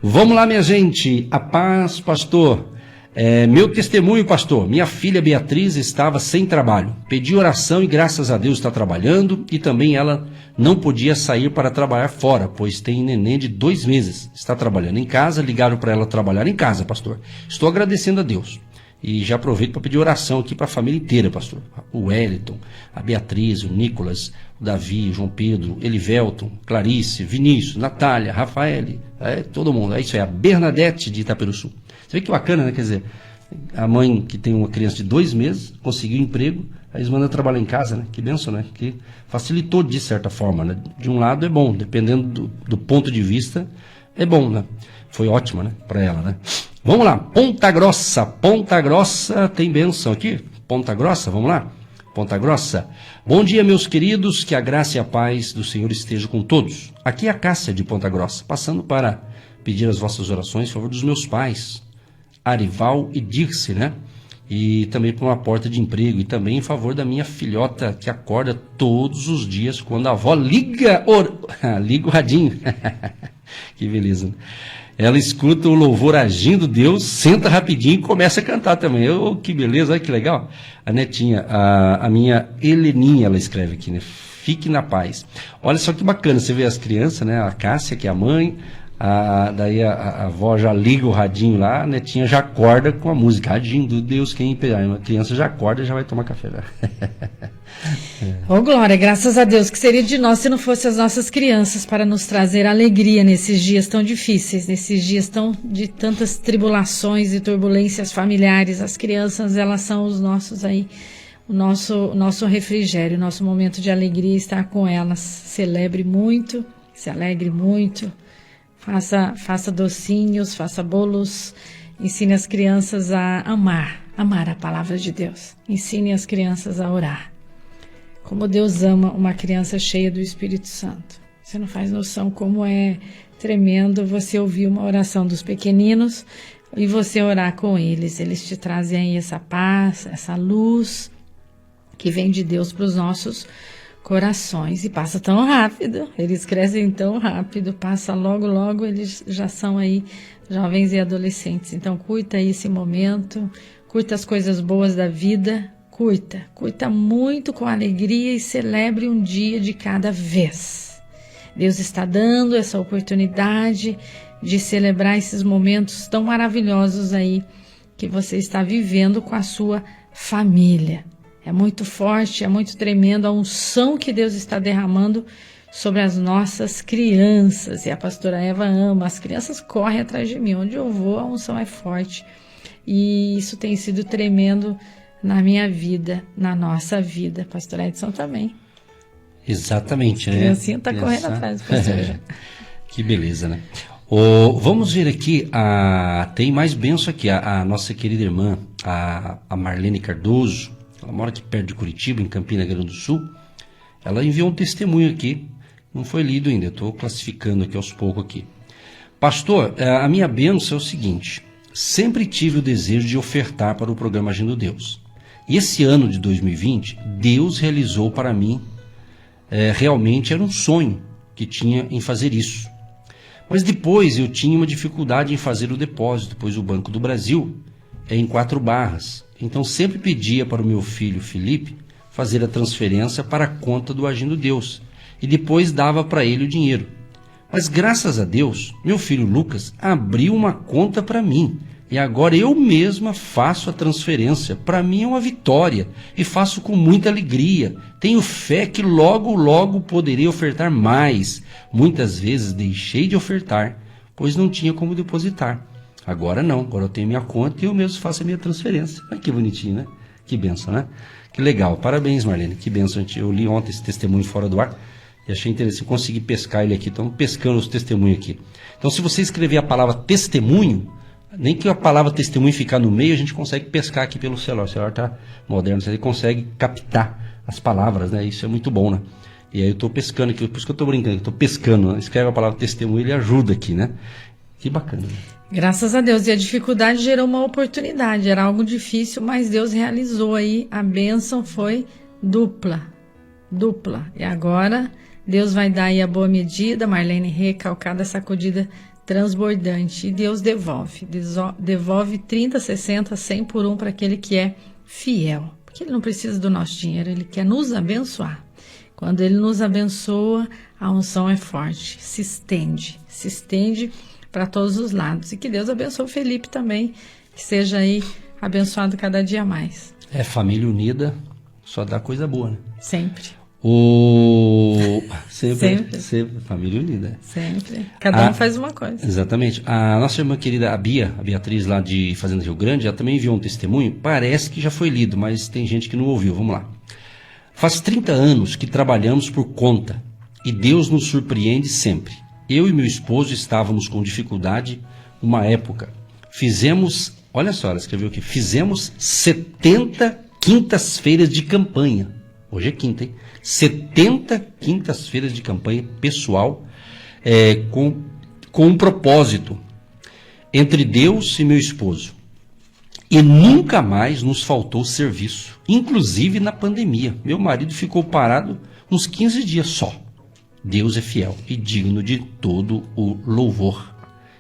Vamos lá, minha gente. A paz, pastor. Meu testemunho, pastor. Minha filha Beatriz estava sem trabalho. Pedi oração e graças a Deus está trabalhando. E também ela não podia sair para trabalhar fora, pois tem neném de 2 meses. Está trabalhando em casa. Ligaram para ela trabalhar em casa, pastor. Estou agradecendo a Deus. E já aproveito para pedir oração aqui para a família inteira, pastor. O Wellington, a Beatriz, o Nicolas, o Davi, o João Pedro, Elivelton, Clarice, Vinícius, Natália, Rafael, todo mundo. É isso aí, a Bernadette de Itaperuçu. Você vê que bacana, né? Quer dizer, a mãe que tem uma criança de 2 meses, conseguiu emprego, aí eles mandam trabalhar em casa, né? Que bênção, né? Que facilitou de certa forma, né? De um lado é bom, dependendo do ponto de vista, é bom, né? Foi ótimo, né? Para ela, né? Vamos lá, Ponta Grossa tem bênção aqui? Ponta Grossa, vamos lá? Ponta Grossa. Bom dia, meus queridos, que a graça e a paz do Senhor esteja com todos. Aqui é a Cássia de Ponta Grossa, passando para pedir as vossas orações em favor dos meus pais, Arival e Dirce, né? E também por uma porta de emprego, e também em favor da minha filhota, que acorda todos os dias quando a avó liga o radinho. Que beleza, né? Ela escuta o louvor agindo Deus, senta rapidinho e começa a cantar também. Que beleza, olha que legal. A netinha, a minha Heleninha, ela escreve aqui, né? Fique na paz. Olha só que bacana, você vê as crianças, né? A Cássia, que é a mãe, daí a avó já liga o radinho lá, a netinha já acorda com a música, agindo Deus, quem imperar. A criança já acorda e já vai tomar café. Ô glória, graças a Deus, que seria de nós se não fossem as nossas crianças para nos trazer alegria nesses dias tão difíceis, nesses dias de tantas tribulações e turbulências familiares. As crianças, elas são os nossos aí, o nosso refrigério, o nosso momento de alegria, estar com elas. Celebre muito, se alegre muito, faça docinhos, faça bolos, ensine as crianças a amar a palavra de Deus, ensine as crianças a orar. Como Deus ama uma criança cheia do Espírito Santo. Você não faz noção como é tremendo você ouvir uma oração dos pequeninos e você orar com eles. Eles te trazem aí essa paz, essa luz que vem de Deus para os nossos corações. E passa tão rápido, eles crescem tão rápido, passa logo, eles já são aí jovens e adolescentes. Então curta aí esse momento, curta as coisas boas da vida, curta muito com alegria e celebre um dia de cada vez. Deus está dando essa oportunidade de celebrar esses momentos tão maravilhosos aí que você está vivendo com a sua família. É muito forte, é muito tremendo a unção que Deus está derramando sobre as nossas crianças. E a pastora Eva ama, as crianças correm atrás de mim. Onde eu vou, a unção é forte. E isso tem sido tremendo na minha vida, na nossa vida. Pastor Edson também. Exatamente, né? A criancinha está correndo atrás do pastor. Que beleza, né? Vamos ver aqui, tem mais bênção aqui, a nossa querida irmã, a Marlene Cardoso, ela mora aqui perto de Curitiba, em Campina Grande do Sul. Ela enviou um testemunho aqui, não foi lido ainda, eu estou classificando aqui aos poucos aqui. Pastor, a minha bênção é o seguinte: sempre tive o desejo de ofertar para o programa Agindo Deus. E esse ano de 2020, Deus realizou para mim, realmente era um sonho que tinha em fazer isso. Mas depois eu tinha uma dificuldade em fazer o depósito, pois o Banco do Brasil é em 4 barras. Então sempre pedia para o meu filho Felipe fazer a transferência para a conta do Agindo Deus e depois dava para ele o dinheiro. Mas graças a Deus, meu filho Lucas abriu uma conta para mim e agora eu mesma faço a transferência. Para mim é uma vitória e faço com muita alegria. Tenho fé que logo poderei ofertar mais. Muitas vezes deixei de ofertar, pois não tinha como depositar. Agora não, agora eu tenho minha conta e eu mesmo faço a minha transferência. Olha que bonitinho, né? Que bênção, né? Que legal. Parabéns, Marlene. Que bênção. Eu li ontem esse testemunho fora do ar e achei interessante. Consegui pescar ele aqui. Estamos pescando os testemunhos aqui. Então, se você escrever a palavra testemunho, nem que a palavra testemunho ficar no meio, a gente consegue pescar aqui pelo celular. O celular está moderno, você consegue captar as palavras, né? Isso é muito bom, né? E aí eu estou pescando aqui, por isso que eu estou brincando, estou pescando, né? Escreve a palavra testemunho, ele ajuda aqui, né? Que bacana, né? Graças a Deus. E a dificuldade gerou uma oportunidade. Era algo difícil, mas Deus realizou aí. A bênção foi dupla. E agora Deus vai dar aí a boa medida. Marlene recalcada, sacudida, transbordante. E Deus devolve 30, 60, 100 por um para aquele que é fiel. Porque Ele não precisa do nosso dinheiro, Ele quer nos abençoar. Quando Ele nos abençoa, a unção é forte, se estende para todos os lados. E que Deus abençoe o Felipe também, que seja aí abençoado cada dia mais. Família unida só dá coisa boa, né? Sempre. Sempre. Família unida. Sempre. Cada um faz uma coisa. Exatamente. A nossa irmã querida, a Beatriz lá de Fazenda Rio Grande, ela também enviou um testemunho. Parece que já foi lido, mas tem gente que não ouviu. Vamos lá. Faz 30 anos que trabalhamos por conta e Deus nos surpreende sempre. Eu e meu esposo estávamos com dificuldade numa época. Olha só, ela escreveu aqui, fizemos 70 quintas-feiras de campanha. Hoje é quinta, hein? 70 quintas-feiras de campanha pessoal com um propósito entre Deus e meu esposo. E nunca mais nos faltou serviço, inclusive na pandemia. Meu marido ficou parado uns 15 dias só. Deus é fiel e digno de todo o louvor.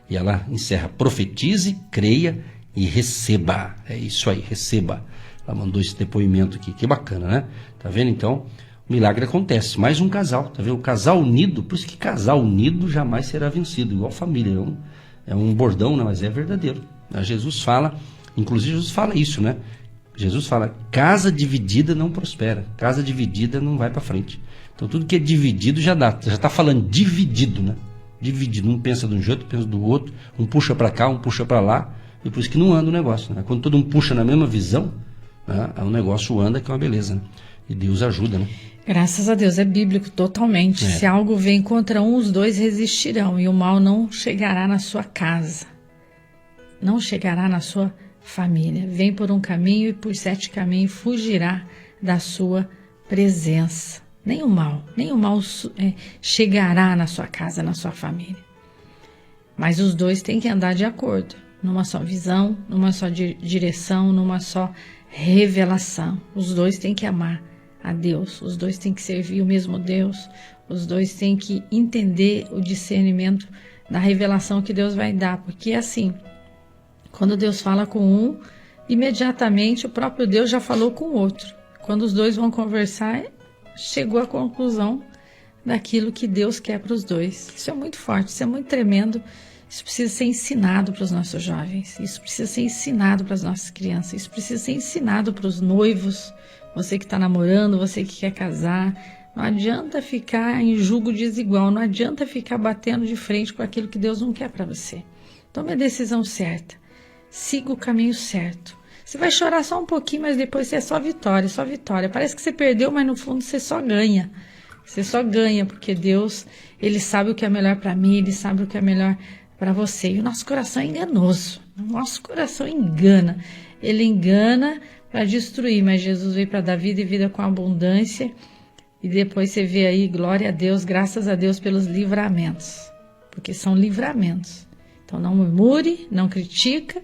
E ela encerra, profetize, creia e receba. É isso aí, receba. Ela mandou esse depoimento aqui, que bacana, né? Tá vendo então? O milagre acontece. Mais um casal, tá vendo? O casal unido, por isso que casal unido jamais será vencido, igual família. É um bordão, né? Mas é verdadeiro. Jesus fala, inclusive Jesus fala isso, né? Jesus fala, casa dividida não prospera, casa dividida não vai para frente. Então tudo que é dividido já está falando dividido, né? Dividido, um pensa de um jeito, pensa do outro, um puxa para cá, um puxa para lá, e por isso que não anda o negócio, né? Quando todo mundo puxa na mesma visão, né? O negócio anda, que é uma beleza, né? E Deus ajuda, né? Graças a Deus, é bíblico totalmente. Se algo vem contra um, os dois resistirão, e o mal não chegará na sua casa, não chegará na sua família. Vem por um caminho e por 7 caminhos fugirá da sua presença. Nem o mal chegará na sua casa, na sua família. Mas os dois têm que andar de acordo, numa só visão, numa só direção, numa só revelação. Os dois têm que amar a Deus, os dois têm que servir o mesmo Deus, os dois têm que entender o discernimento da revelação que Deus vai dar, porque assim, quando Deus fala com um, imediatamente o próprio Deus já falou com o outro. Quando os dois vão conversar, chegou à conclusão daquilo que Deus quer para os dois. Isso é muito forte, isso é muito tremendo. Isso precisa ser ensinado para os nossos jovens, isso precisa ser ensinado para as nossas crianças, isso precisa ser ensinado para os noivos, você que está namorando, você que quer casar. Não adianta ficar em julgo desigual, não adianta ficar batendo de frente com aquilo que Deus não quer para você. Tome a decisão certa, siga o caminho certo. Você vai chorar só um pouquinho, mas depois é só vitória, só vitória. Parece que você perdeu, mas no fundo você só ganha. Você só ganha, porque Deus, Ele sabe o que é melhor para mim, Ele sabe o que é melhor para você. E o nosso coração é enganoso. O nosso coração engana. Ele engana para destruir, mas Jesus veio para dar vida e vida com abundância. E depois você vê aí, glória a Deus, graças a Deus pelos livramentos. Porque são livramentos. Então não murmure, não critica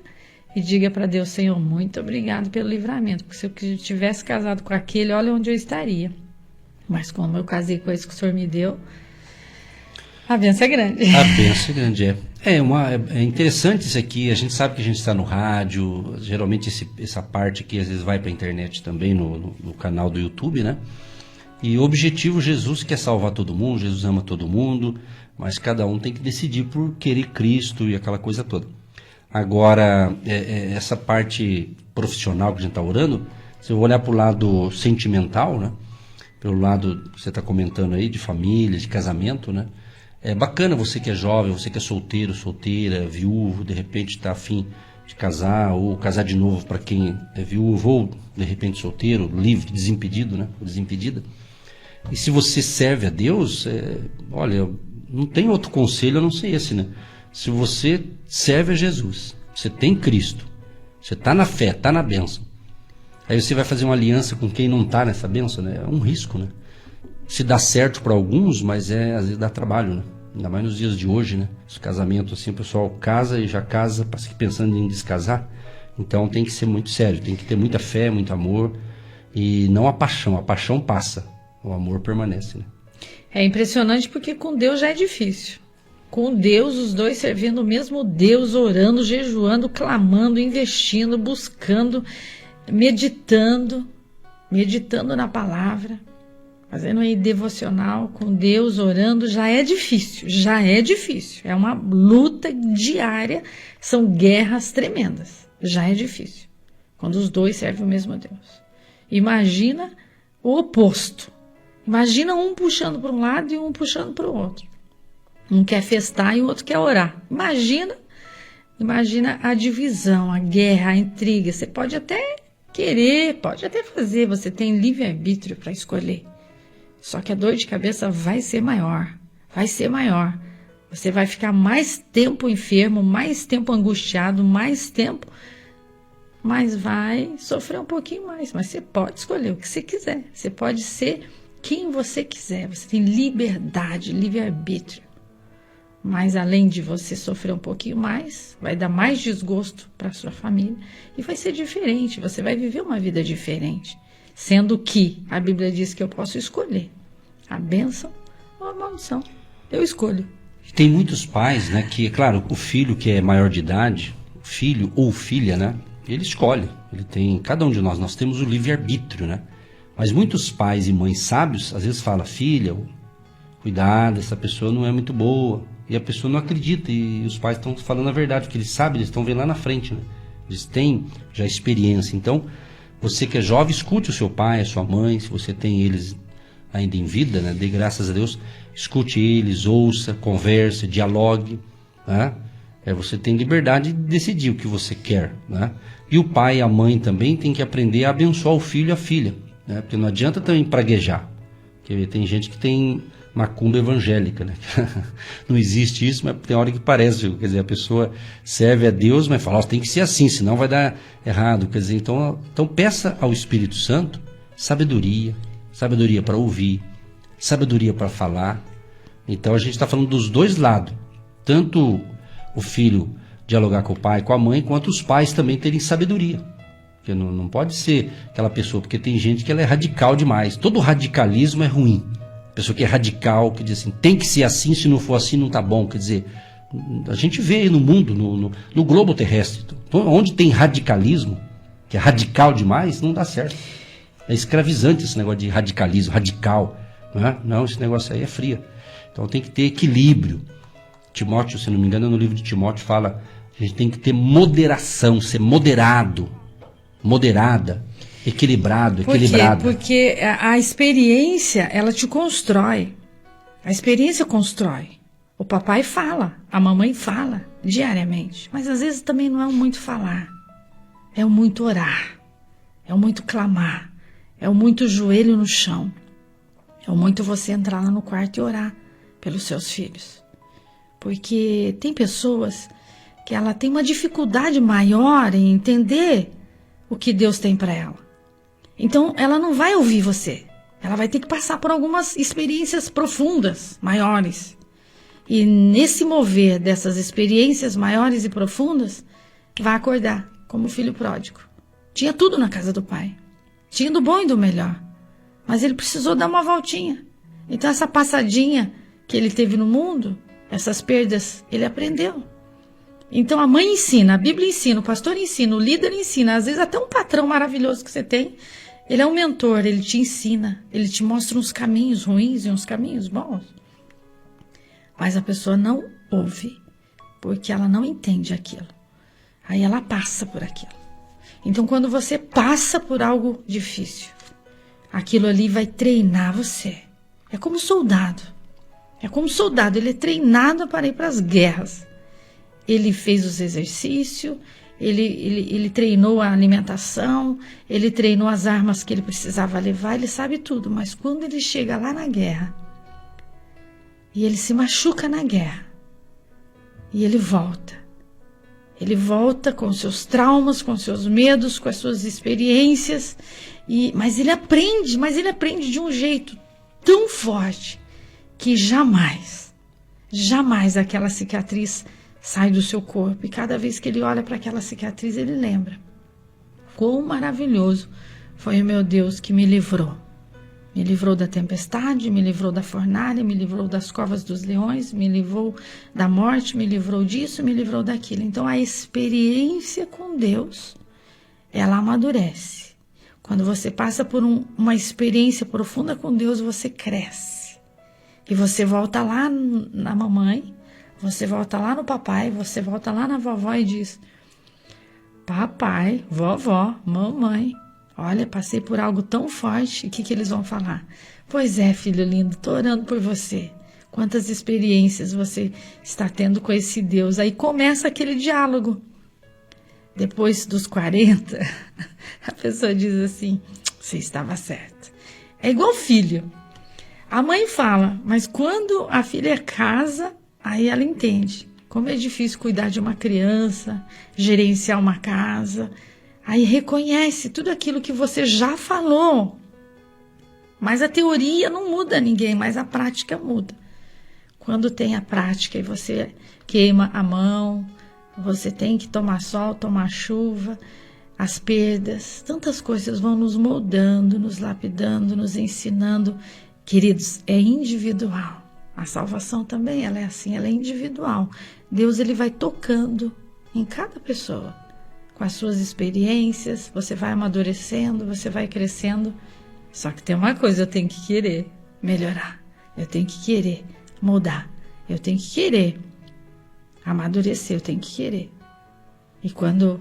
e diga para Deus, Senhor, muito obrigado pelo livramento. Porque se eu tivesse casado com aquele, olha onde eu estaria. Mas como eu casei com esse que o Senhor me deu, a bênção é grande. A bênção é grande, é. É interessante isso aqui, a gente sabe que a gente está no rádio, geralmente essa parte aqui às vezes vai para a internet também, no canal do YouTube, né? E o objetivo, Jesus quer salvar todo mundo, Jesus ama todo mundo, mas cada um tem que decidir por querer Cristo e aquela coisa toda. Agora, essa parte profissional que a gente está orando, se eu olhar para o lado sentimental, né? Pelo lado que você está comentando aí, de família, de casamento, né? É bacana você que é jovem, você que é solteiro, solteira, viúvo, de repente está afim de casar, ou casar de novo para quem é viúvo, ou de repente solteiro, livre, desimpedido, né? Desimpedida. E se você serve a Deus, olha, não tem outro conselho a não ser esse, né? Se você serve a Jesus, você tem Cristo, você está na fé, está na bênção, aí você vai fazer uma aliança com quem não está nessa bênção, né? É um risco, né? Se dá certo para alguns, mas às vezes dá trabalho, né? Ainda mais nos dias de hoje, né? Os casamentos, assim, o pessoal casa e já casa, pensando em descasar. Então tem que ser muito sério, tem que ter muita fé, muito amor e não a paixão passa, o amor permanece, né? É impressionante porque com Deus já é difícil. com Deus, os dois servindo o mesmo Deus, orando, jejuando, clamando, investindo, buscando, meditando na palavra, fazendo aí devocional com Deus, orando. Já é difícil, é uma luta diária, são guerras tremendas, já é difícil, quando os dois servem o mesmo Deus. Imagina o oposto, imagina um puxando para um lado e um puxando para o outro. Um quer festar e o outro quer orar. Imagina a divisão, a guerra, a intriga. Você pode até querer, pode até fazer, você tem livre-arbítrio para escolher. Só que a dor de cabeça vai ser maior. Você vai ficar mais tempo enfermo, mais tempo angustiado, mais tempo, mas vai sofrer um pouquinho mais. Mas você pode escolher o que você quiser. Você pode ser quem você quiser. Você tem liberdade, livre-arbítrio. Mas além de você sofrer um pouquinho mais, vai dar mais desgosto para sua família e vai ser diferente, você vai viver uma vida diferente. Sendo que a Bíblia diz que eu posso escolher a bênção ou a maldição. Eu escolho. Tem muitos pais, né, que, claro, o filho que é maior de idade, o filho ou filha, né, ele escolhe. Cada um de nós temos o livre-arbítrio, né? Mas muitos pais e mães sábios, às vezes falam, filha, cuidado, essa pessoa não é muito boa. E a pessoa não acredita, e os pais estão falando a verdade, porque eles sabem, eles estão vendo lá na frente, né? Eles têm já experiência. Então, você que é jovem, escute o seu pai, a sua mãe, se você tem eles ainda em vida, né? Dê graças a Deus, escute eles, ouça, converse, dialogue, né? Você tem liberdade de decidir o que você quer, né? E o pai e a mãe também tem que aprender a abençoar o filho e a filha, né? Porque não adianta também praguejar, porque tem gente que tem macumba evangélica, né? Não existe isso, mas tem hora que parece, quer dizer, a pessoa serve a Deus, mas fala, tem que ser assim, senão vai dar errado, quer dizer, então peça ao Espírito Santo sabedoria para ouvir, sabedoria para falar. Então a gente está falando dos dois lados, tanto o filho dialogar com o pai, com a mãe, quanto os pais também terem sabedoria, porque não pode ser aquela pessoa, porque tem gente que ela é radical demais, todo radicalismo é ruim. Pessoa que é radical, que diz assim, tem que ser assim, se não for assim não tá bom. Quer dizer, a gente vê no mundo, no globo terrestre, onde tem radicalismo, que é radical demais, não dá certo. É escravizante esse negócio de radicalismo, radical. Não, esse negócio aí é fria. Então tem que ter equilíbrio. Timóteo, se não me engano, no livro de Timóteo fala, a gente tem que ter moderação, ser moderado, moderada. Equilibrado. Porque a experiência, ela te constrói. A experiência constrói. O papai fala, a mamãe fala diariamente. Mas às vezes também não é o muito falar. É o muito orar. É o muito clamar. É o muito joelho no chão. É o muito você entrar lá no quarto e orar pelos seus filhos. Porque tem pessoas que ela tem uma dificuldade maior em entender o que Deus tem para ela. Então, ela não vai ouvir você. Ela vai ter que passar por algumas experiências profundas, maiores. E nesse mover dessas experiências maiores e profundas, vai acordar como filho pródigo. Tinha tudo na casa do pai. Tinha do bom e do melhor. Mas ele precisou dar uma voltinha. Então, essa passadinha que ele teve no mundo, essas perdas, ele aprendeu. Então, a mãe ensina, a Bíblia ensina, o pastor ensina, o líder ensina. Às vezes, até um patrão maravilhoso que você tem, ele é um mentor, ele te ensina, ele te mostra uns caminhos ruins e uns caminhos bons. Mas a pessoa não ouve, porque ela não entende aquilo. Aí ela passa por aquilo. Então, quando você passa por algo difícil, aquilo ali vai treinar você. É como soldado. Ele é treinado para ir para as guerras. Ele fez os exercícios, ele treinou a alimentação, ele treinou as armas que ele precisava levar, ele sabe tudo. Mas quando ele chega lá na guerra, e ele se machuca na guerra, e ele volta com seus traumas, com seus medos, com as suas experiências, mas ele aprende de um jeito tão forte que jamais aquela cicatriz sai do seu corpo, e cada vez que ele olha para aquela cicatriz, ele lembra: quão maravilhoso foi o meu Deus que me livrou Me livrou da tempestade, me livrou da fornalha, me livrou das covas dos leões, me livrou da morte, me livrou disso, me livrou daquilo. Então a experiência com Deus, ela amadurece. Quando você passa por uma experiência profunda com Deus, você cresce. E você volta lá na mamãe, você volta lá no papai, você volta lá na vovó e diz: papai, vovó, mamãe, olha, passei por algo tão forte. E o que eles vão falar? Pois é, filho lindo, estou orando por você. Quantas experiências você está tendo com esse Deus. Aí começa aquele diálogo. Depois dos 40, a pessoa diz assim: você estava certa. É igual filho. A mãe fala, mas quando a filha casa, aí ela entende. Como é difícil cuidar de uma criança, gerenciar uma casa. Aí reconhece tudo aquilo que você já falou. Mas a teoria não muda ninguém, mas a prática muda. Quando tem a prática e você queima a mão, você tem que tomar sol, tomar chuva, as perdas, tantas coisas vão nos moldando, nos lapidando, nos ensinando. Queridos, é individual. A salvação também, ela é assim, ela é individual. Deus, ele vai tocando em cada pessoa. Com as suas experiências, você vai amadurecendo, você vai crescendo. Só que tem uma coisa, eu tenho que querer melhorar. Eu tenho que querer mudar. Eu tenho que querer amadurecer, eu tenho que querer. E quando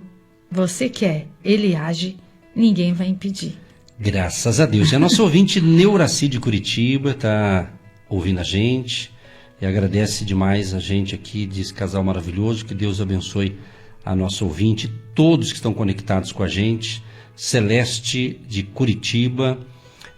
você quer, ele age, ninguém vai impedir. Graças a Deus. E a nossa ouvinte Neuraci de Curitiba está ouvindo a gente e agradece demais a gente aqui, diz casal maravilhoso, que Deus abençoe a nossa ouvinte, todos que estão conectados com a gente. Celeste de Curitiba,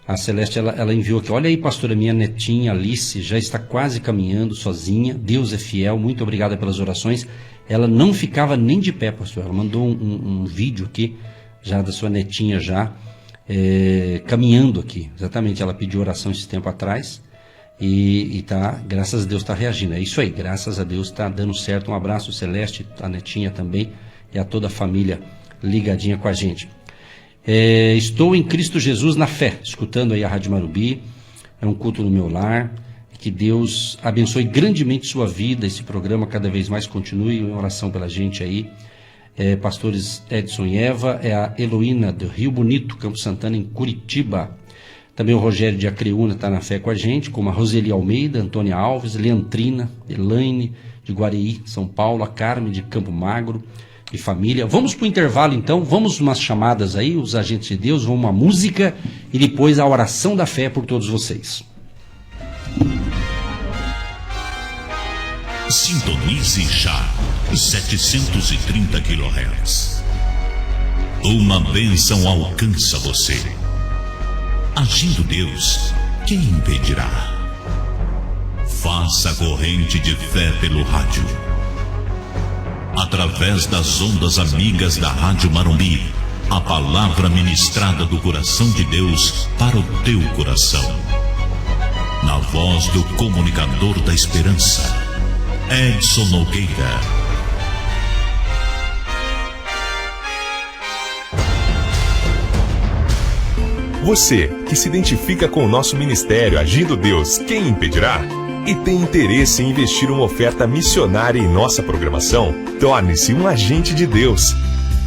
a Celeste ela enviou aqui: olha aí, pastora, minha netinha Alice já está quase caminhando sozinha, Deus é fiel, muito obrigada pelas orações. Ela não ficava nem de pé, pastor, ela mandou um vídeo aqui já da sua netinha já caminhando aqui, exatamente, ela pediu oração esse tempo atrás e tá, graças a Deus está reagindo, é isso aí, graças a Deus está dando certo. Um abraço, Celeste, a netinha também e a toda a família ligadinha com a gente. Estou em Cristo Jesus na fé, escutando aí a Rádio Marubi, é um culto no meu lar, que Deus abençoe grandemente sua vida, esse programa cada vez mais continue em oração pela gente aí. Pastores Edson e Eva, a Heloína do Rio Bonito, Campo Santana, em Curitiba. Também o Rogério de Acreúna está na fé com a gente, como a Roseli Almeida, Antônia Alves, Leantrina, Elaine de Guareí, São Paulo, a Carme de Campo Magro e família. Vamos para o intervalo então, vamos umas chamadas aí, os agentes de Deus, vamos uma música e depois a oração da fé por todos vocês. Sintonize já 730 kHz. Uma bênção alcança você. Agindo Deus, quem impedirá? Faça a corrente de fé pelo rádio. Através das ondas amigas da Rádio Marumbi, a palavra ministrada do coração de Deus para o teu coração. Na voz do comunicador da esperança, Edson Nogueira. Você que se identifica com o nosso ministério Agindo Deus, quem impedirá? E tem interesse em investir uma oferta missionária em nossa programação? Torne-se um agente de Deus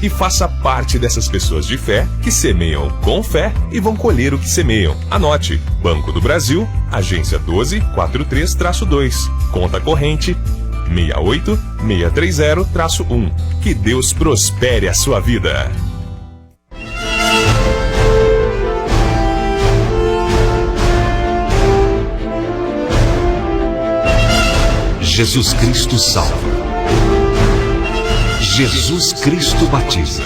e faça parte dessas pessoas de fé que semeiam com fé e vão colher o que semeiam. Anote: Banco do Brasil, agência 1243-2, conta corrente 68630-1. Que Deus prospere a sua vida. Jesus Cristo salva. Jesus Cristo batiza.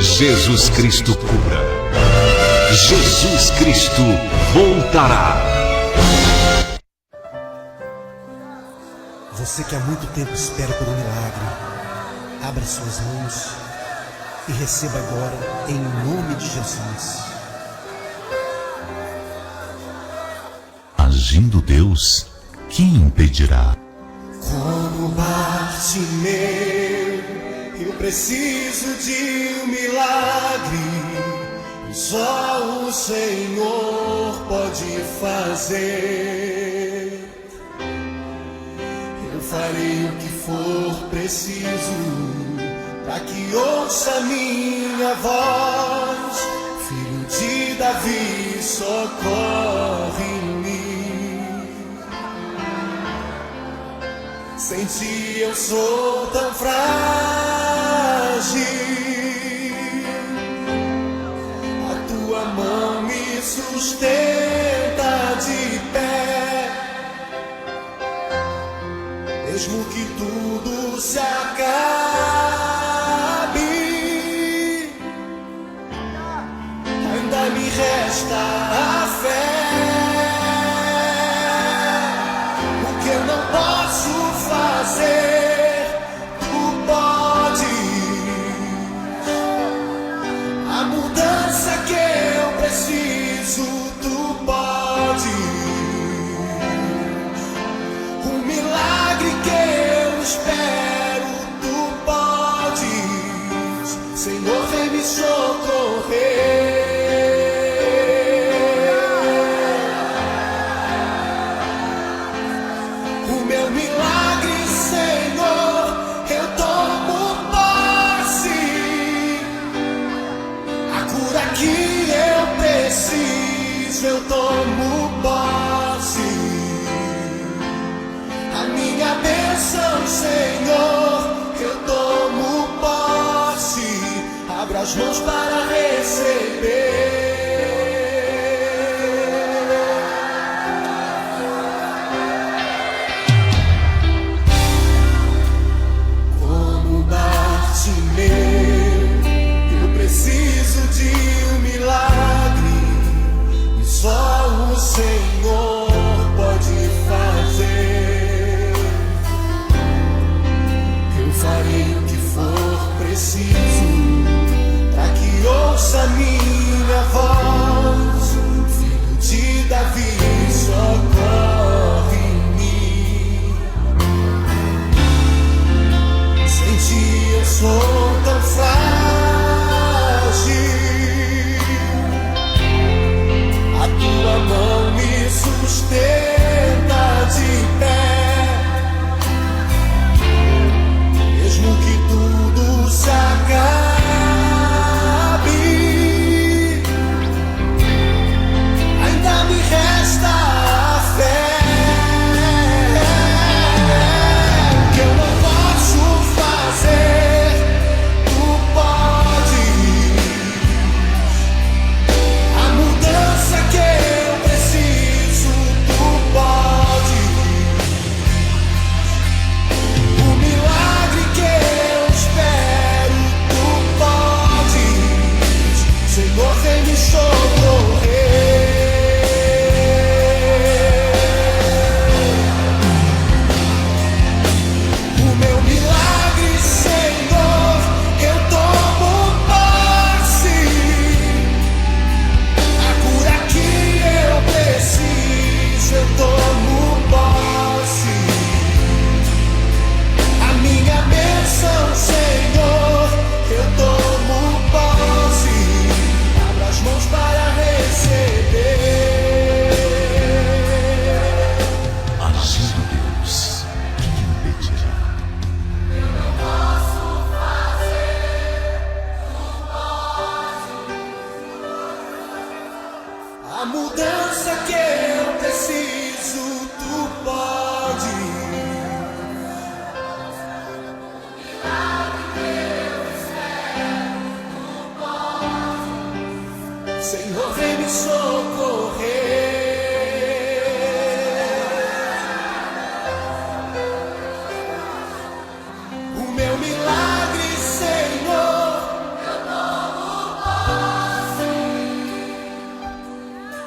Jesus Cristo cura. Jesus Cristo voltará. Você que há muito tempo espera por um milagre, abra suas mãos e receba agora em nome de Jesus. Agindo Deus, quem impedirá? Como Bartimeu, eu preciso de um milagre, só o Senhor pode fazer. Eu farei o que for preciso para que ouça minha voz. Filho de Davi, socorre-me. Sem ti eu sou tão frágil. A tua mão me sustenta de pé. Mesmo que tudo se acabe, ainda me resta a fé. O que eu não posso fazer, tu podes. A mudança que eu preciso, tu podes. O milagre que eu espero, tu podes. Senhor, vem me socorrer. O meu milagre, Senhor, eu tomo posse. A cura que eu preciso, eu tomo posse. A minha bênção, Senhor, eu tomo posse. Abra as mãos para receber. Como Bartimeu, eu preciso de um milagre e só o Senhor pode fazer. Eu farei o que for preciso para que ouça minha voz. Filho de Davi, socorre-me. Sem ti eu sou tão frágil. A tua mão me sustenta de pé. Mesmo que tudo se acabe, ainda me resta a fé. O que eu não posso fazer, tu podes. A mudança que eu preciso, tu podes. O milagre que eu espero, tu podes. Senhor, vem me socorrer. O meu milagre, Senhor, eu tomo posse. A cura que eu preciso, eu tomo posse. A minha bênção, Senhor, eu tomo posse. Abra as mãos para receber. Agindo Deus, quem impedirá? A mudança que eu preciso, tu pode. Senhor, vem me socorrer. O meu milagre, Senhor,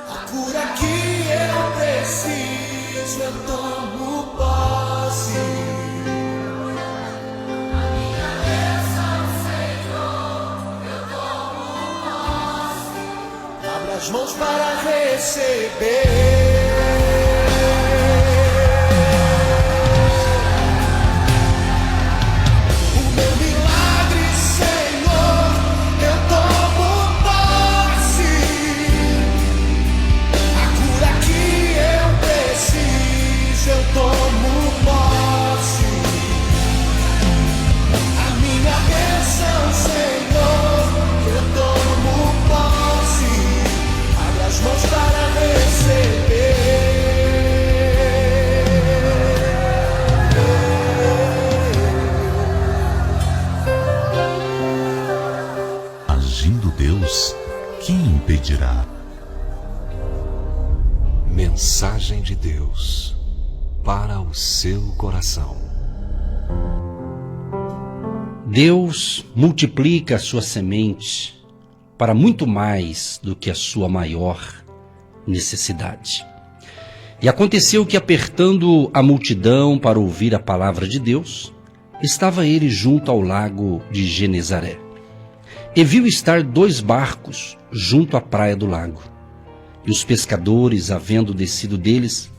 a cura que eu preciso, eu tomo posse. A minha bênção, Senhor, eu tomo posse. Abra as mãos para receber. O meu milagre, Senhor, eu tomo posse. A impedirá. Mensagem de Deus para o seu coração. Deus multiplica a sua semente para muito mais do que a sua maior necessidade. E aconteceu que, apertando a multidão para ouvir a palavra de Deus, estava ele junto ao lago de Genezaré. E viu estar 2 barcos junto à praia do lago. E os pescadores, havendo descido deles,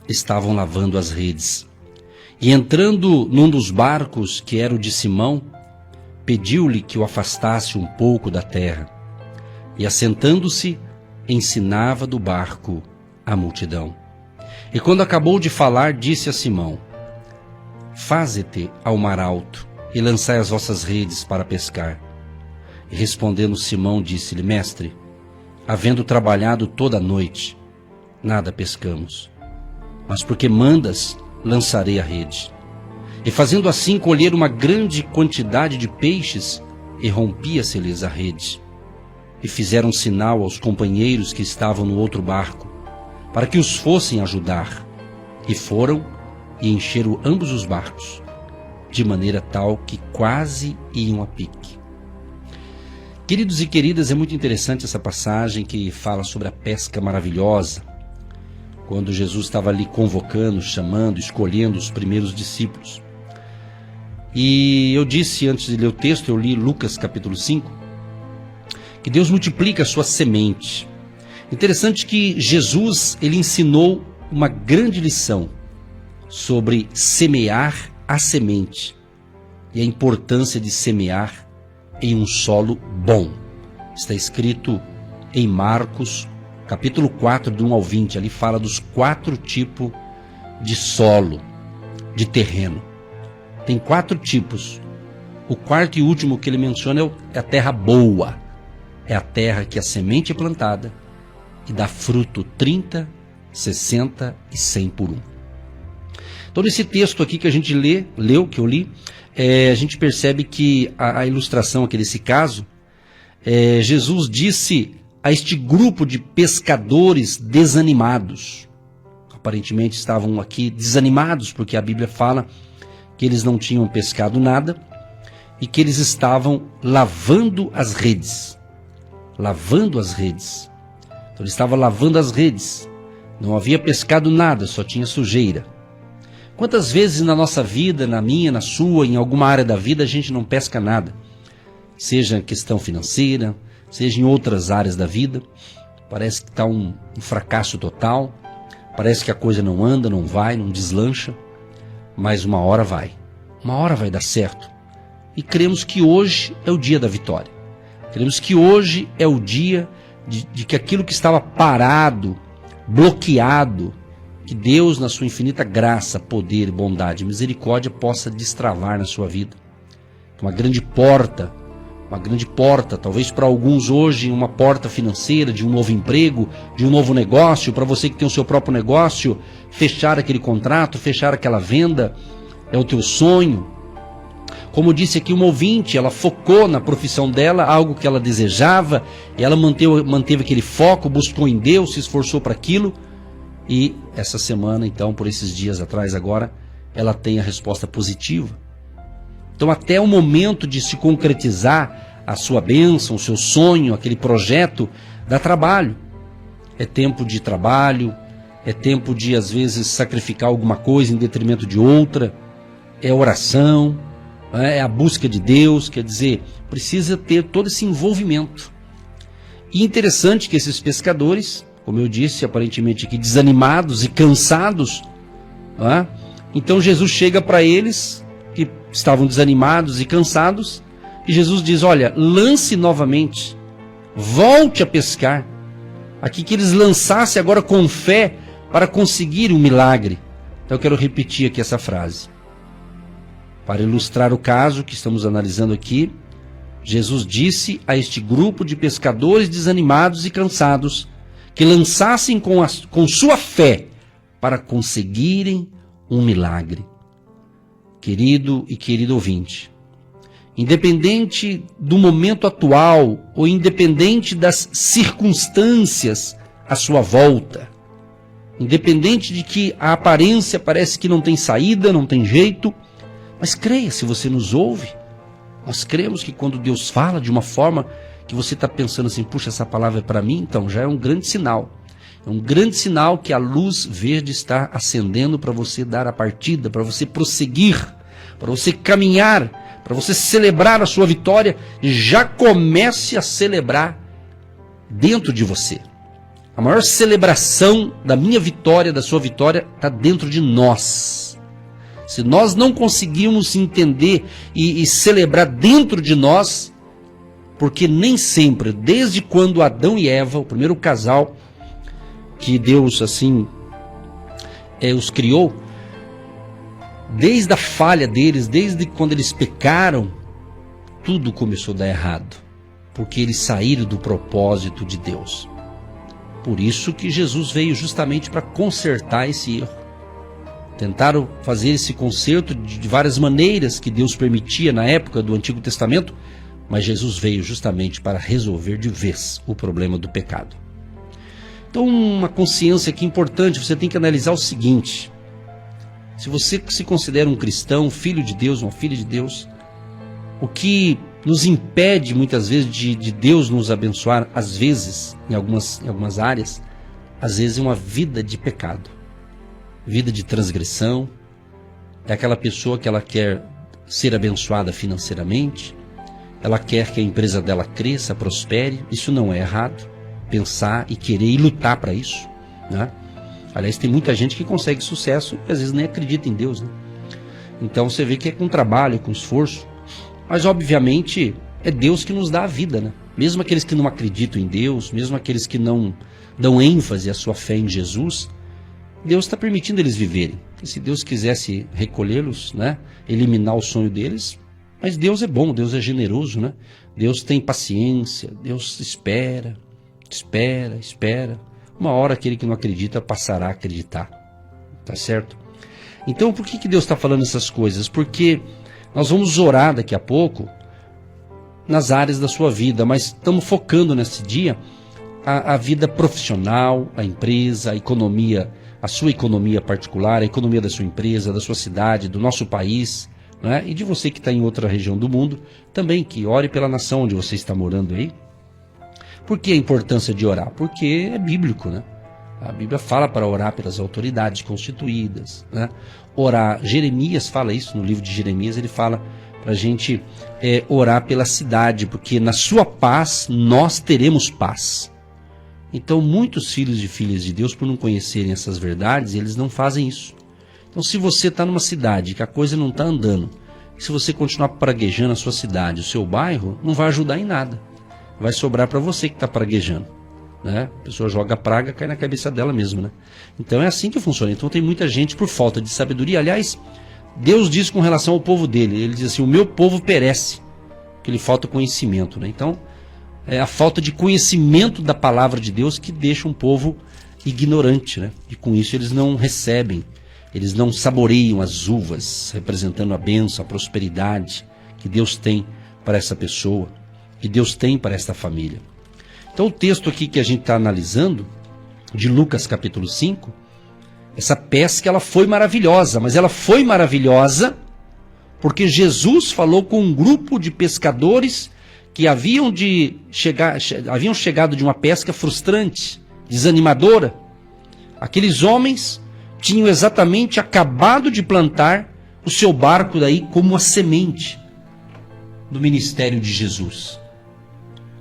estavam lavando as redes. E entrando num dos barcos, que era o de Simão, pediu-lhe que o afastasse um pouco da terra. E assentando-se, ensinava do barco a multidão. E quando acabou de falar, disse a Simão: Faze-te ao mar alto e lançai as vossas redes para pescar. E respondendo Simão, disse-lhe: Mestre, havendo trabalhado toda a noite, nada pescamos, mas porque mandas, lançarei a rede. E fazendo assim, colheram uma grande quantidade de peixes, e rompia-se-lhes a rede. E fizeram sinal aos companheiros que estavam no outro barco, para que os fossem ajudar. E foram e encheram ambos os barcos, de maneira tal que quase iam a pique. Queridos e queridas, é muito interessante essa passagem que fala sobre a pesca maravilhosa, quando Jesus estava ali convocando, chamando, escolhendo os primeiros discípulos. E eu disse antes de ler o texto, eu li Lucas capítulo 5, que Deus multiplica a sua semente. Interessante que Jesus, ele ensinou uma grande lição sobre semear a semente e a importância de semear em um solo bom. Está escrito em Marcos capítulo 4, do 1 ao 20, ali fala dos 4 tipos de solo, de terreno. Tem 4 tipos. O quarto e último que ele menciona é a terra boa. É a terra que a semente é plantada e dá fruto 30, 60 e 100 por 1. Então, nesse texto aqui que a gente que eu li, a gente percebe que a ilustração aqui desse caso, Jesus disse a este grupo de pescadores desanimados. Aparentemente estavam aqui desanimados, porque a Bíblia fala que eles não tinham pescado nada e que eles estavam lavando as redes. Lavando as redes. Então ele estava lavando as redes. Não havia pescado nada, só tinha sujeira. Quantas vezes na nossa vida, na minha, na sua, em alguma área da vida, a gente não pesca nada? Seja em questão financeira, seja em outras áreas da vida. Parece que está um fracasso total. Parece que a coisa não anda, não vai, não deslancha. Mas uma hora vai. Uma hora vai dar certo. E cremos que hoje é o dia da vitória. Cremos que hoje é o dia de que aquilo que estava parado, bloqueado, que Deus, na sua infinita graça, poder, bondade e misericórdia, possa destravar na sua vida. Uma grande porta, talvez para alguns hoje, uma porta financeira, de um novo emprego, de um novo negócio, para você que tem o seu próprio negócio, fechar aquele contrato, fechar aquela venda, é o teu sonho. Como disse aqui uma ouvinte, ela focou na profissão dela, algo que ela desejava, e ela manteve aquele foco, buscou em Deus, se esforçou para aquilo, e essa semana, então, por esses dias atrás agora, ela tem a resposta positiva. Então, até o momento de se concretizar a sua bênção, o seu sonho, aquele projeto, dá trabalho. É tempo de trabalho, é tempo de, às vezes, sacrificar alguma coisa em detrimento de outra, é oração, é a busca de Deus, quer dizer, precisa ter todo esse envolvimento. E interessante que esses pescadores, como eu disse, aparentemente aqui desanimados e cansados, então Jesus chega para eles, que estavam desanimados e cansados, e Jesus diz: olha, lance novamente, volte a pescar. Aqui que eles lançassem agora com fé para conseguir um milagre. Então eu quero repetir aqui essa frase. Para ilustrar o caso que estamos analisando aqui, Jesus disse a este grupo de pescadores desanimados e cansados que lançassem com sua fé para conseguirem um milagre. Querido e querido ouvinte, independente do momento atual, ou independente das circunstâncias à sua volta, independente de que a aparência parece que não tem saída, não tem jeito, mas creia, se você nos ouve, nós cremos que quando Deus fala de uma forma que você está pensando assim, puxa, essa palavra é para mim, então já é um grande sinal. É um grande sinal que a luz verde está acendendo para você dar a partida, para você prosseguir, para você caminhar, para você celebrar a sua vitória. Já comece a celebrar dentro de você. A maior celebração da minha vitória, da sua vitória, está dentro de nós. Se nós não conseguirmos entender e celebrar dentro de nós, porque nem sempre, desde quando Adão e Eva, o primeiro casal que Deus assim os criou, desde a falha deles, desde quando eles pecaram, tudo começou a dar errado, porque eles saíram do propósito de Deus. Por isso que Jesus veio justamente para consertar esse erro. Tentaram fazer esse conserto de várias maneiras que Deus permitia na época do Antigo Testamento, mas Jesus veio justamente para resolver de vez o problema do pecado. Então, uma consciência aqui importante, você tem que analisar o seguinte: se você se considera um cristão, filho de Deus, uma filha de Deus, o que nos impede muitas vezes de Deus nos abençoar, às vezes, em algumas áreas, às vezes é uma vida de pecado, vida de transgressão. É aquela pessoa que ela quer ser abençoada financeiramente, ela quer que a empresa dela cresça, prospere. Isso não é errado, pensar e querer e lutar para isso, né? Aliás, tem muita gente que consegue sucesso e às vezes nem acredita em Deus, né? Então você vê que é com trabalho, com esforço, mas obviamente é Deus que nos dá a vida, né? Mesmo aqueles que não acreditam em Deus, mesmo aqueles que não dão ênfase à sua fé em Jesus, Deus está permitindo eles viverem. E se Deus quisesse recolhê-los, né, eliminar o sonho deles, mas Deus é bom, Deus é generoso, né? Deus tem paciência, Deus espera. Uma hora aquele que não acredita passará a acreditar, tá certo? Então por que Deus está falando essas coisas? Porque nós vamos orar daqui a pouco nas áreas da sua vida, mas estamos focando nesse dia a vida profissional, a empresa, a economia, a sua economia particular, a economia da sua empresa, da sua cidade, do nosso país, né? E de você que está em outra região do mundo, também que ore pela nação onde você está morando aí. Por que a importância de orar? Porque é bíblico, né? A Bíblia fala para orar pelas autoridades constituídas, né? Orar, Jeremias fala isso no livro de Jeremias, ele fala para a gente orar pela cidade, porque na sua paz nós teremos paz. Então muitos filhos e filhas de Deus, por não conhecerem essas verdades, eles não fazem isso. Então se você está numa cidade que a coisa não está andando, se você continuar praguejando a sua cidade, o seu bairro, não vai ajudar em nada. Vai sobrar para você que está praguejando, né? A pessoa joga a praga, cai na cabeça dela mesmo, né? Então é assim que funciona. Então tem muita gente por falta de sabedoria. Aliás, Deus diz com relação ao povo dele, ele diz assim: o meu povo perece, porque lhe falta conhecimento, né? Então é a falta de conhecimento da palavra de Deus que deixa um povo ignorante, né? E com isso eles não recebem, eles não saboreiam as uvas, representando a bênção, a prosperidade que Deus tem para essa pessoa, que Deus tem para esta família. Então o texto aqui que a gente está analisando, de Lucas capítulo 5, essa pesca ela foi maravilhosa, mas ela foi maravilhosa porque Jesus falou com um grupo de pescadores que haviam chegado de uma pesca frustrante, desanimadora. Aqueles homens tinham exatamente acabado de plantar o seu barco daí como a semente do ministério de Jesus.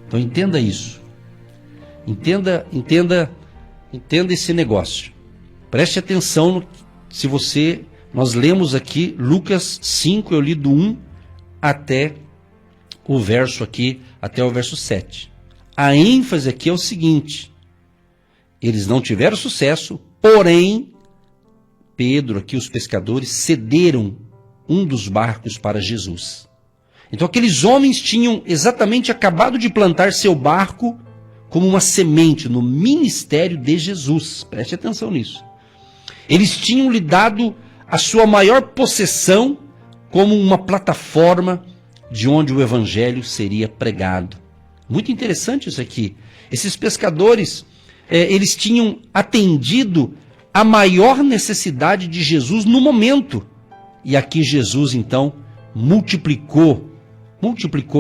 Então entenda isso. Entenda esse negócio. Preste atenção nós lemos aqui Lucas 5, eu li do 1 até o verso 7. A ênfase aqui é o seguinte: eles não tiveram sucesso, porém Pedro, aqui os pescadores, cederam um dos barcos para Jesus. Então aqueles homens tinham exatamente acabado de plantar seu barco como uma semente no ministério de Jesus. Preste atenção nisso. Eles tinham lhe dado a sua maior possessão como uma plataforma de onde o evangelho seria pregado. Muito interessante isso aqui. Esses pescadores, eles tinham atendido a maior necessidade de Jesus no momento. E aqui Jesus, então, multiplicou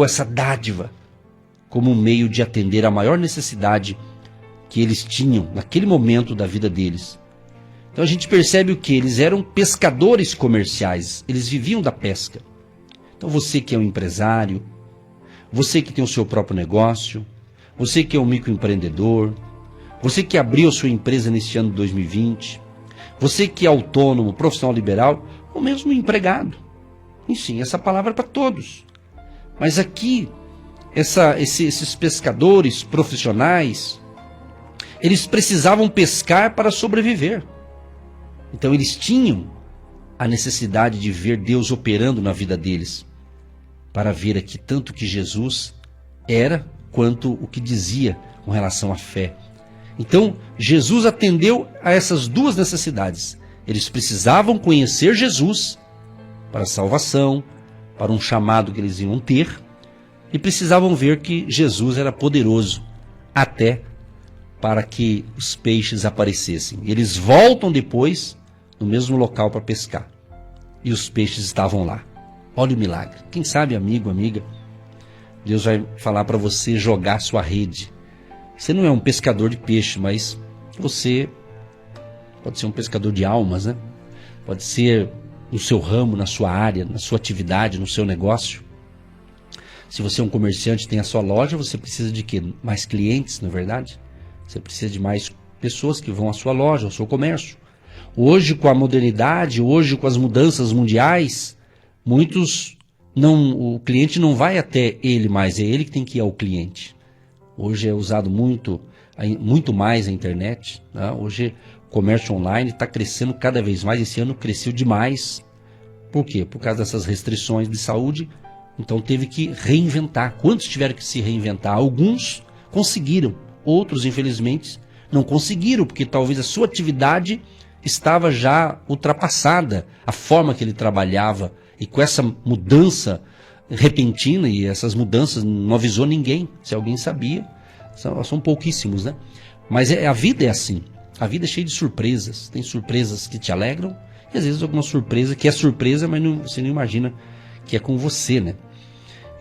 essa dádiva como um meio de atender a maior necessidade que eles tinham naquele momento da vida deles. Então a gente percebe o que? Eles eram pescadores comerciais, eles viviam da pesca. Então você que é um empresário, você que tem o seu próprio negócio, você que é um microempreendedor, você que abriu a sua empresa neste ano de 2020, você que é autônomo, profissional liberal, ou mesmo empregado. Enfim, essa palavra é para todos. Mas aqui, esses pescadores profissionais, eles precisavam pescar para sobreviver. Então eles tinham a necessidade de ver Deus operando na vida deles, para ver aqui tanto o que Jesus era, quanto o que dizia com relação à fé. Então, Jesus atendeu a essas duas necessidades. Eles precisavam conhecer Jesus para a salvação, para um chamado que eles iam ter, e precisavam ver que Jesus era poderoso até para que os peixes aparecessem. E eles voltam depois no mesmo local para pescar. E os peixes estavam lá. Olha o milagre. Quem sabe, amigo, amiga, Deus vai falar para você jogar sua rede. Você não é um pescador de peixe, mas você pode ser um pescador de almas, né? Pode ser no seu ramo, na sua área, na sua atividade, no seu negócio. Se você é um comerciante, tem a sua loja, você precisa de quê? Mais clientes, não é verdade? Você precisa de mais pessoas que vão à sua loja, ao seu comércio. Hoje, com a modernidade, hoje com as mudanças mundiais, o cliente não vai até ele mais, é ele que tem que ir ao cliente. Hoje é usado muito mais a internet, né? Hoje o comércio online está crescendo cada vez mais. Esse ano cresceu demais. Por quê? Por causa dessas restrições de saúde. Então teve que reinventar. Quantos tiveram que se reinventar? Alguns conseguiram, outros infelizmente não conseguiram, porque talvez a sua atividade estava já ultrapassada, a forma que ele trabalhava. E com essa mudança repentina, e essas mudanças não avisou ninguém, se alguém sabia, são pouquíssimos, né? Mas a vida é assim, a vida é cheia de surpresas. Tem surpresas que te alegram, e às vezes alguma surpresa que é surpresa, mas você não imagina que é com você, né?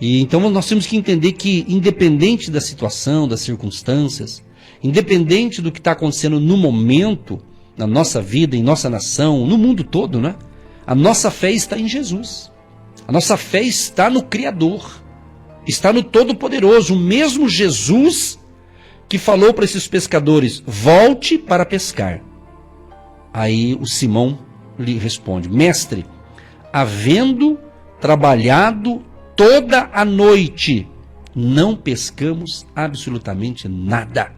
E então nós temos que entender que, independente da situação, das circunstâncias, independente do que está acontecendo no momento, na nossa vida, em nossa nação, no mundo todo, né? A nossa fé está em Jesus. A nossa fé está no Criador, está no Todo-Poderoso, o mesmo Jesus que falou para esses pescadores: volte para pescar. Aí o Simão lhe responde: mestre, havendo trabalhado toda a noite, não pescamos absolutamente nada.